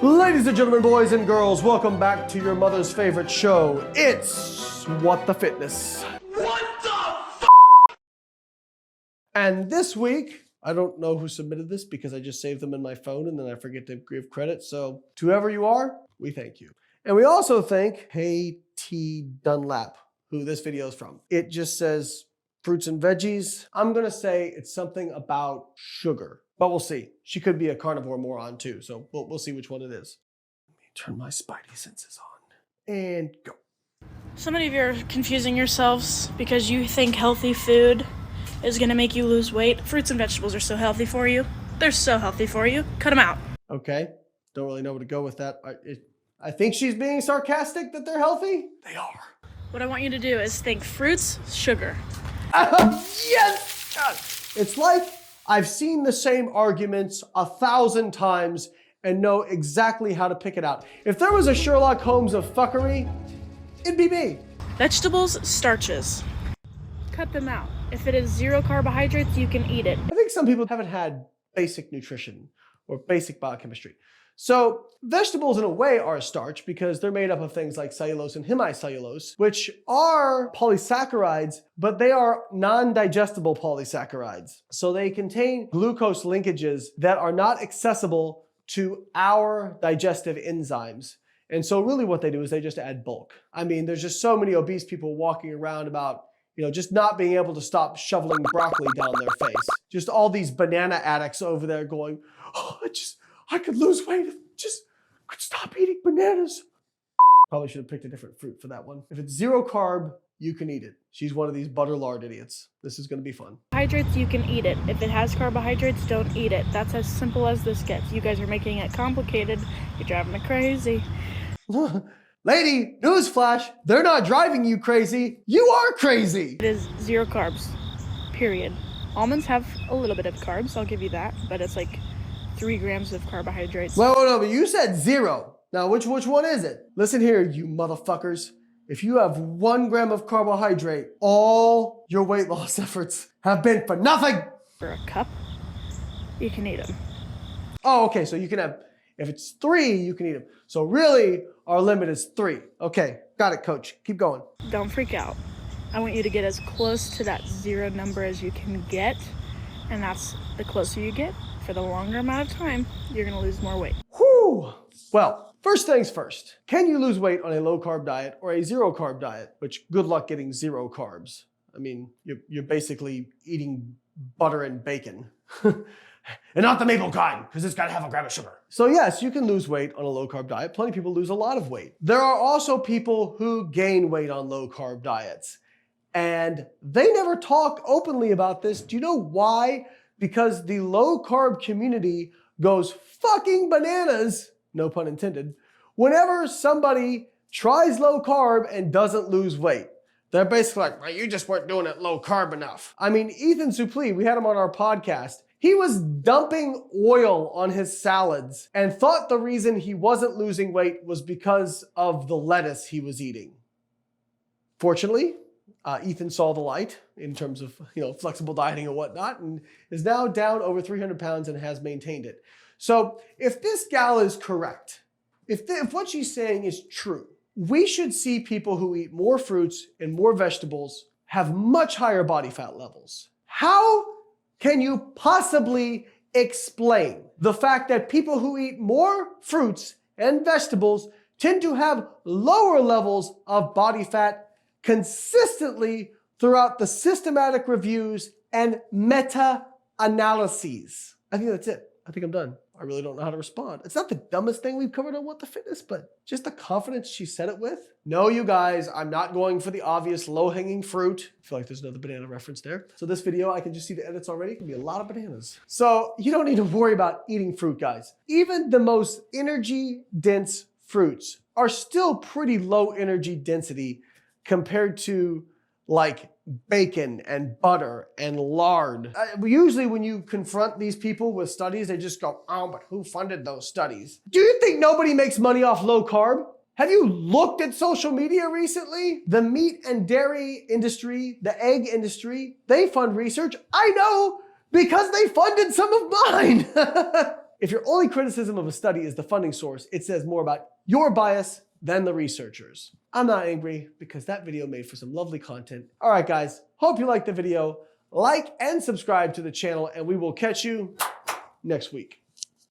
Ladies and gentlemen, boys and girls, welcome back to your mother's favorite show. It's What the Fitness. What the f***? And this week, I don't know who submitted this because I just saved them in my phone and then I forget to give credit. So to whoever you are, we thank you. And we also thank Hey T Dunlap, who this video is from. It just says fruits and veggies. I'm gonna say it's something about sugar. But we'll see. She could be a carnivore moron too, so we'll see which one it is. Let me turn my spidey senses on. And go. So many of you are confusing yourselves because you think healthy food is gonna make you lose weight. Fruits and vegetables are so healthy for you. They're so healthy for you. Cut them out. Okay, don't really know where to go with that. I think she's being sarcastic that they're healthy. They are. What I want you to do is think fruits, sugar. Yes! It's like I've seen the same arguments 1,000 times and know exactly how to pick it out. If there was a Sherlock Holmes of fuckery, it'd be me. Vegetables, starches. Cut them out. If it is zero carbohydrates, you can eat it. I think some people haven't had basic nutrition or basic biochemistry. So vegetables in a way are a starch because they're made up of things like cellulose and hemicellulose, which are polysaccharides, but they are non-digestible polysaccharides. So they contain glucose linkages that are not accessible to our digestive enzymes. And so really what they do is they just add bulk. I mean, there's just so many obese people walking around about, just not being able to stop shoveling broccoli down their face. Just all these banana addicts over there going, oh, I could lose weight if just could stop eating bananas. Probably should have picked a different fruit for that one. If it's zero carb, you can eat it. She's one of these butter lard idiots. This is gonna be fun. Carbohydrates, you can eat it. If it has carbohydrates, don't eat it. That's as simple as this gets. You guys are making it complicated. You're driving me crazy. Lady, newsflash, they're not driving you crazy. You are crazy. It is zero carbs, period. Almonds have a little bit of carbs, I'll give you that, but it's like 3 grams of carbohydrates. Well, no, but you said zero. Now, which one is it? Listen here, you motherfuckers. If you have 1 gram of carbohydrate, all your weight loss efforts have been for nothing. For a cup, you can eat them. Oh, okay, so you can have, if it's 3, you can eat them. So really, our limit is 3. Okay, got it, coach. Keep going. Don't freak out. I want you to get as close to that 0 number as you can get, and that's the closer you get, for the longer amount of time, you're gonna lose more weight. Whew. Well, first things first. Can you lose weight on a low carb diet or a zero carb diet? Which good luck getting 0 carbs. I mean, you're basically eating butter and bacon. And not the maple kind, because it's gotta have a gram of sugar. So yes, you can lose weight on a low carb diet. Plenty of people lose a lot of weight. There are also people who gain weight on low carb diets. And they never talk openly about this. Do you know why? Because the low carb community goes fucking bananas, no pun intended, whenever somebody tries low carb and doesn't lose weight. They're basically like, well, you just weren't doing it low carb enough. I mean, Ethan Suplee, we had him on our podcast. He was dumping oil on his salads and thought the reason he wasn't losing weight was because of the lettuce he was eating. Fortunately, Ethan saw the light in terms of flexible dieting and whatnot, and is now down over 300 pounds and has maintained it. So if this gal is correct, if what she's saying is true, we should see people who eat more fruits and more vegetables have much higher body fat levels. How can you possibly explain the fact that people who eat more fruits and vegetables tend to have lower levels of body fat consistently throughout the systematic reviews and meta-analyses? I think that's it. I think I'm done. I really don't know how to respond. It's not the dumbest thing we've covered on What the Fitness, but just the confidence she said it with. No, you guys, I'm not going for the obvious low-hanging fruit. I feel like there's another banana reference there. So this video, I can just see the edits already. It's gonna be a lot of bananas. So you don't need to worry about eating fruit, guys. Even the most energy-dense fruits are still pretty low energy density compared to like bacon and butter and lard. Usually when you confront these people with studies, they just go, oh, but who funded those studies? Do you think nobody makes money off low carb? Have you looked at social media recently? The meat and dairy industry, the egg industry, they fund research. I know because they funded some of mine. If your only criticism of a study is the funding source, it says more about your bias than the researchers. I'm not angry because that video made for some lovely content. All right, guys, hope you liked the video. Like and subscribe to the channel, and we will catch you next week.